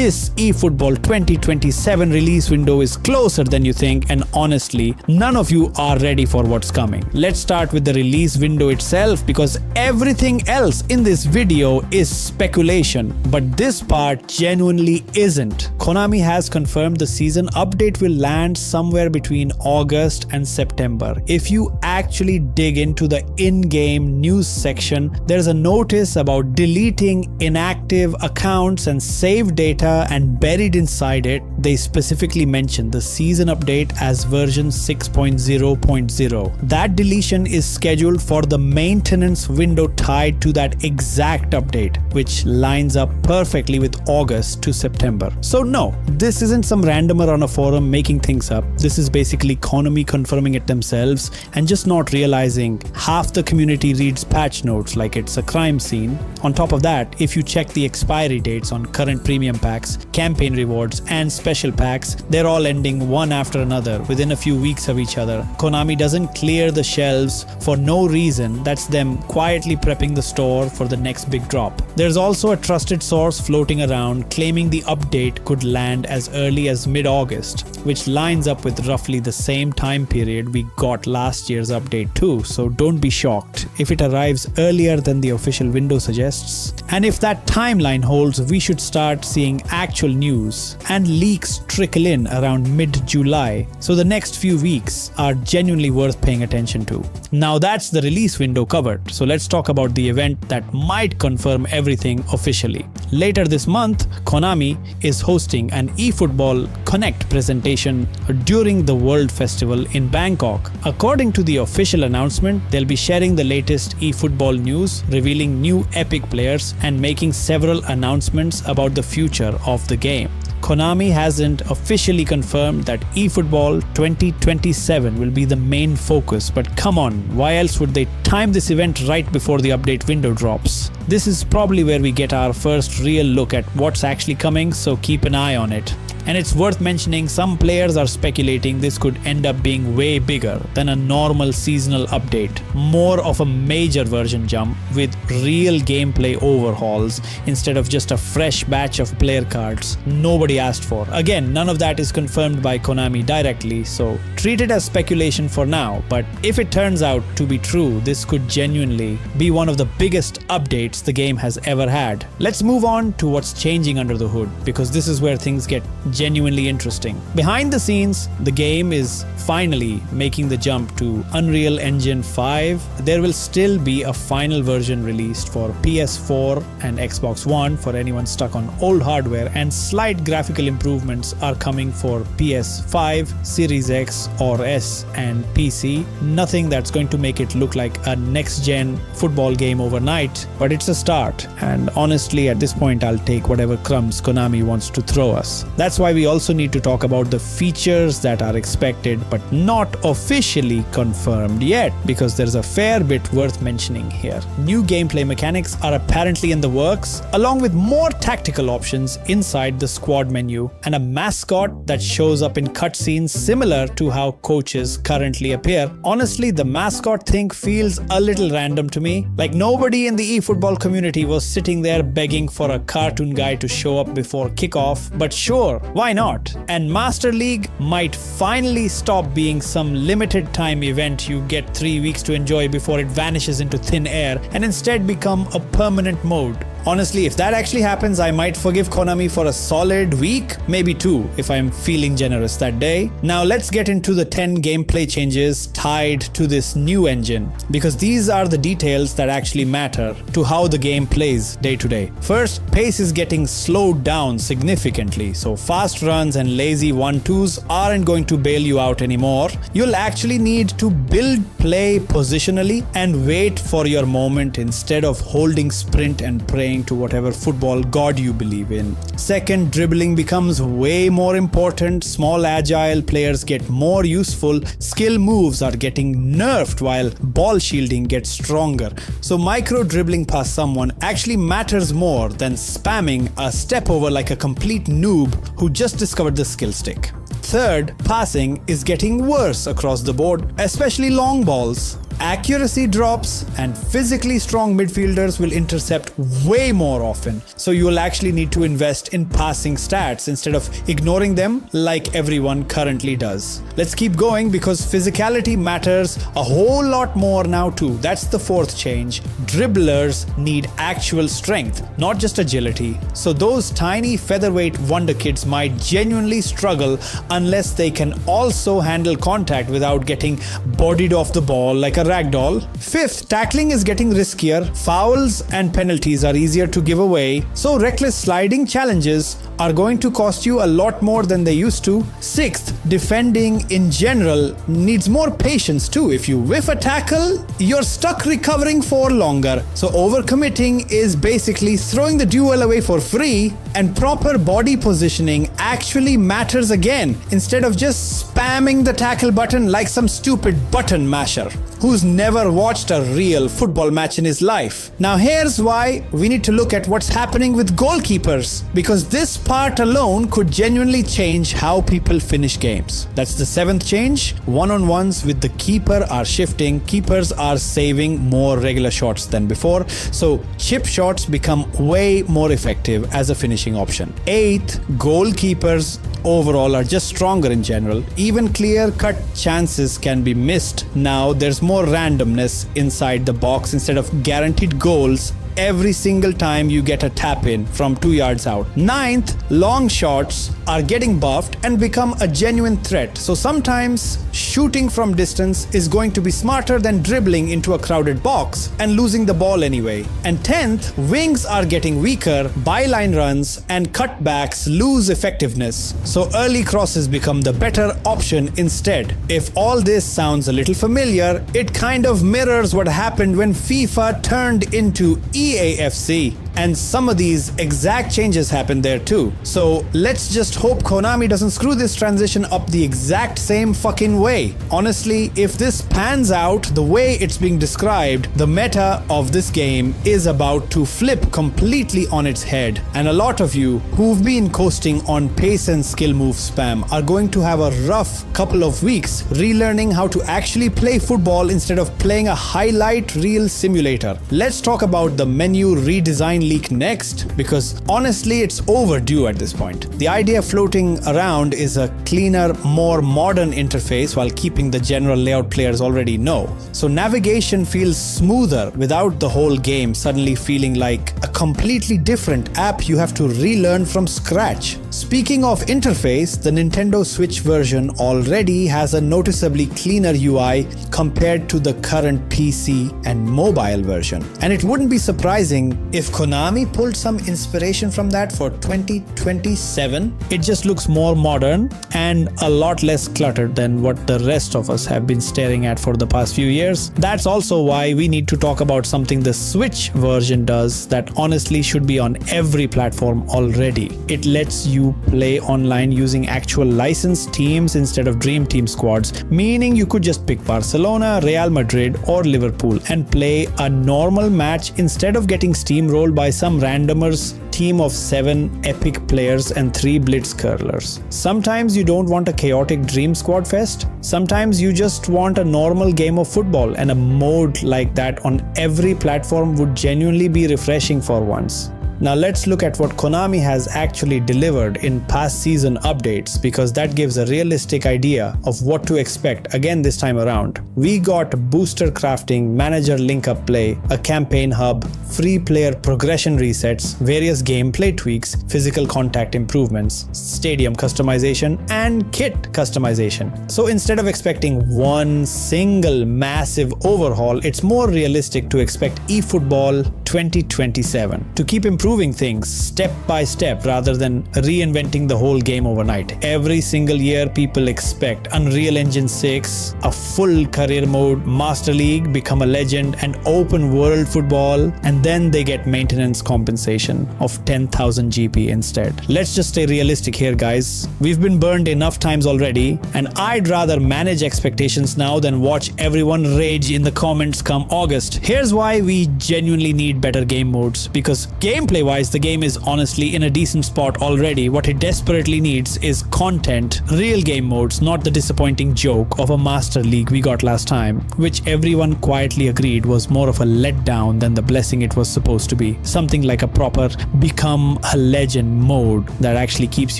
this eFootball 2027 release window is closer than you think, and honestly, none of you are ready for what's coming. Let's start with the release window itself, because everything else in this video is speculation, but this part genuinely isn't. Konami has confirmed the season update will land somewhere between August and September. If you actually dig into the in-game news section, there's a notice about deleting inactive accounts and save data, and buried inside it, they specifically mention the season update as version 6.0.0. That deletion is scheduled for the maintenance window tied to that exact update, which lines up perfectly with August to September. So no, this isn't some randomer on a forum making things up. This is basically Konami confirming it themselves and just not realizing half the community reads patch notes like it's a crime scene. On top of that, if you check the expiry dates on current premium packs, campaign rewards, and special packs, they're all ending one after another within a few weeks of each other. Konami doesn't clear the shelves for no reason. That's them quietly prepping the store for the next big drop. There's also a trusted source floating around claiming the update could land as early as mid-August, which lines up with roughly the same time period we got last year's update too, so don't be shocked if it arrives earlier than the official window suggests. And if that timeline holds, we should start seeing actual news and leaks trickle in around mid-July, so the next few weeks are genuinely worth paying attention to. Now that's the release window covered, so let's talk about the event that might confirm everything officially. Later this month, Konami is hosting an eFootball Connect presentation during the World Festival in Bangkok. According to the official announcement, they'll be sharing the latest eFootball news, revealing new epic players, and making several announcements about the future of the game. Konami hasn't officially confirmed that eFootball 2027 will be the main focus, but come on, why else would they time this event right before the update window drops? This is probably where we get our first real look at what's actually coming, so keep an eye on it. And it's worth mentioning, some players are speculating this could end up being way bigger than a normal seasonal update, more of a major version jump with real gameplay overhauls instead of just a fresh batch of player cards nobody asked for. Again, none of that is confirmed by Konami directly, so treat it as speculation for now, but if it turns out to be true, this could genuinely be one of the biggest updates the game has ever had. Let's move on to what's changing under the hood, because this is where things get genuinely interesting. Behind the scenes, the game is finally making the jump to Unreal Engine 5. There will still be a final version released for PS4 and Xbox One for anyone stuck on old hardware, and slight graphical improvements are coming for PS5, Series X or S, and PC. Nothing that's going to make it look like a next-gen football game overnight, but it's a start, and honestly at this point I'll take whatever crumbs Konami wants to throw us. That's why we also need to talk about the features that are expected but not officially confirmed yet, because there's a fair bit worth mentioning here. New gameplay mechanics are apparently in the works, along with more tactical options inside the squad menu, and a mascot that shows up in cutscenes similar to how coaches currently appear. Honestly, the mascot thing feels a little random to me. Like nobody in the eFootball community was sitting there begging for a cartoon guy to show up before kickoff, but sure, why not? And Master League might finally stop being some limited time event you get 3 weeks to enjoy before it vanishes into thin air, and instead become a permanent mode. Honestly, if that actually happens, I might forgive Konami for a solid week, maybe 2 if I'm feeling generous that day. Now let's get into the 10 gameplay changes tied to this new engine, because these are the details that actually matter to how the game plays day to day. First, pace is getting slowed down significantly, so fast runs and lazy 1-2s aren't going to bail you out anymore. You'll actually need to build play positionally and wait for your moment instead of holding sprint and praying to whatever football god you believe in. Second, dribbling becomes way more important. Small agile players get more useful. Skill moves are getting nerfed while ball shielding gets stronger. So micro dribbling past someone actually matters more than spamming a step over like a complete noob who just discovered the skill stick. Third, passing is getting worse across the board, especially long balls. accuracy drops, and physically strong midfielders will intercept way more often. So you will actually need to invest in passing stats instead of ignoring them like everyone currently does. Let's keep going because physicality matters a whole lot more now too. That's the fourth change. Dribblers need actual strength, not just agility. So those tiny featherweight wonder kids might genuinely struggle unless they can also handle contact without getting bodied off the ball like a ragdoll. Fifth, tackling is getting riskier. Fouls and penalties are easier to give away, so reckless sliding challenges are going to cost you a lot more than they used to. Sixth, defending in general needs more patience too. If you whiff a tackle, you're stuck recovering for longer. So overcommitting is basically throwing the duel away for free, and proper body positioning actually matters again, instead of just spamming the tackle button like some stupid button masher who's never watched a real football match in his life. Now here's why we need to look at what's happening with goalkeepers, because this part alone could genuinely change how people finish games. That's the seventh change. One-on-ones with the keeper are shifting. Keepers are saving more regular shots than before, so chip shots become way more effective as a finishing option. Eighth, goalkeepers overall are just stronger in general. Even clear-cut chances can be missed. Now there's more randomness inside the box instead of guaranteed goals every single time you get a tap in from 2 yards out. Ninth, long shots are getting buffed and become a genuine threat. So sometimes shooting from distance is going to be smarter than dribbling into a crowded box and losing the ball anyway. And 10th, wings are getting weaker, byline runs and cutbacks lose effectiveness. So early crosses become the better option instead. If all this sounds a little familiar, it kind of mirrors what happened when FIFA turned into EAFC. And some of these exact changes happened there too. So let's just hope Konami doesn't screw this transition up the exact same fucking way. Honestly, if this pans out the way it's being described, the meta of this game is about to flip completely on its head. And a lot of you who've been coasting on pace and skill move spam are going to have a rough couple of weeks relearning how to actually play football instead of playing a highlight reel simulator. Let's talk about the menu redesign leak next, because honestly it's overdue at this point. The idea floating around is a cleaner, more modern interface while keeping the general layout players already know. So navigation feels smoother without the whole game suddenly feeling like a completely different app you have to relearn from scratch. Speaking of interface, the Nintendo Switch version already has a noticeably cleaner UI compared to the current PC and mobile version. And it wouldn't be surprising if Konami pulled some inspiration from that for 2027. It just looks more modern and a lot less cluttered than what the rest of us have been staring at for the past few years. That's also why we need to talk about something the Switch version does that honestly should be on every platform already. It lets you play online using actual licensed teams instead of dream team squads, meaning you could just pick Barcelona, Real Madrid or Liverpool and play a normal match instead of getting steamrolled by some randomer's team of 7 epic players and 3 blitz curlers. Sometimes you don't want a chaotic dream squad fest. Sometimes you just want a normal game of football, and a mode like that on every platform would genuinely be refreshing for once. Now let's look at what Konami has actually delivered in past season updates, because that gives a realistic idea of what to expect again this time around. We got booster crafting, manager link-up play, a campaign hub, free player progression resets, various gameplay tweaks, physical contact improvements, stadium customization, and kit customization. So instead of expecting one single massive overhaul, it's more realistic to expect eFootball 2027 to keep improving things step by step rather than reinventing the whole game overnight. Every single year people expect Unreal Engine 6, a full career mode, Master League, become a legend, and open world football, and then they get maintenance compensation of 10,000 GP instead. Let's just stay realistic here, guys. We've been burned enough times already, and I'd rather manage expectations now than watch everyone rage in the comments come August. Here's why we genuinely need better game modes, because gameplay gameplay-wise, the game is honestly in a decent spot already. What it desperately needs is content, real game modes, not the disappointing joke of a Master League we got last time, which everyone quietly agreed was more of a letdown than the blessing it was supposed to be. Something like a proper become a legend mode that actually keeps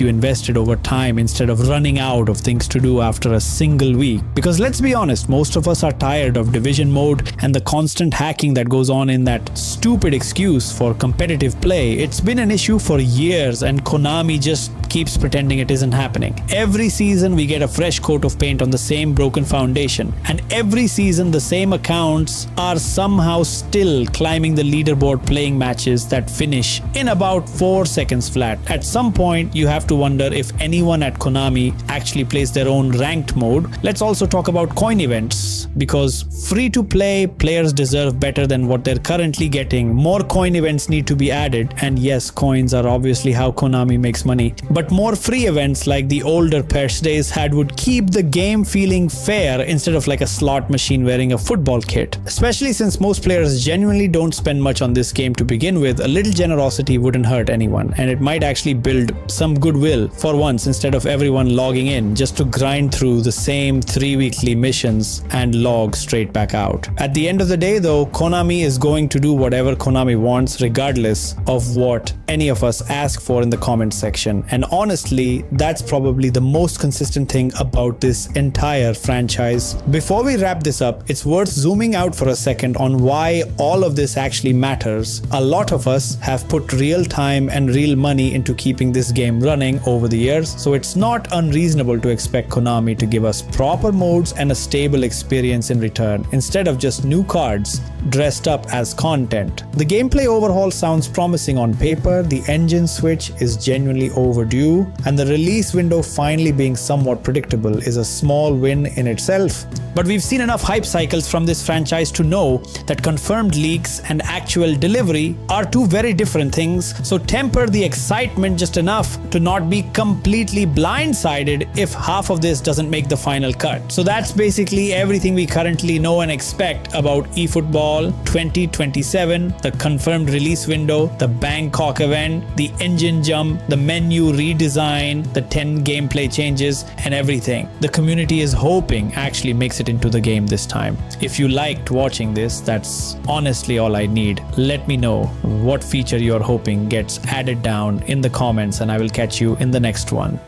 you invested over time instead of running out of things to do after a single week. Because let's be honest, most of us are tired of division mode and the constant hacking that goes on in that stupid excuse for competitive play. It's been an issue for years and Konami just keeps pretending it isn't happening. Every season we get a fresh coat of paint on the same broken foundation, and every season the same accounts are somehow still climbing the leaderboard playing matches that finish in about 4 seconds flat. At some point you have to wonder if anyone at Konami actually plays their own ranked mode. Let's also talk about coin events, because free to play players deserve better than what they're currently getting. More coin events need to be added, and yes, coins are obviously how Konami makes money, but more free events like the older PES days had would keep the game feeling fair instead of like a slot machine wearing a football kit. Especially since most players genuinely don't spend much on this game to begin with, a little generosity wouldn't hurt anyone, and it might actually build some goodwill for once instead of everyone logging in just to grind through the same 3 weekly missions and log straight back out. At the end of the day though, Konami is going to do whatever Konami wants regardless of what any of us ask for in the comment section, and honestly that's probably the most consistent thing about this entire franchise. Before we wrap this up, it's worth zooming out for a second on why all of this actually matters. A lot of us have put real time and real money into keeping this game running over the years, so it's not unreasonable to expect Konami to give us proper modes and a stable experience in return, instead of just new cards dressed up as content. The gameplay overhaul sounds promising on paper, the engine switch is genuinely overdue, and the release window finally being somewhat predictable is a small win in itself. But we've seen enough hype cycles from this franchise to know that confirmed leaks and actual delivery are two very different things, so temper the excitement just enough to not be completely blindsided if half of this doesn't make the final cut. So that's basically everything we currently know and expect about eFootball 2027, the confirmed release window, the Bangkok event, the engine jump, the menu redesign, the 10 gameplay changes, and everything the community is hoping actually makes it into the game this time. If you liked watching this, that's honestly all I need. Let me know what feature you're hoping gets added down in the comments, and I will catch you in the next one.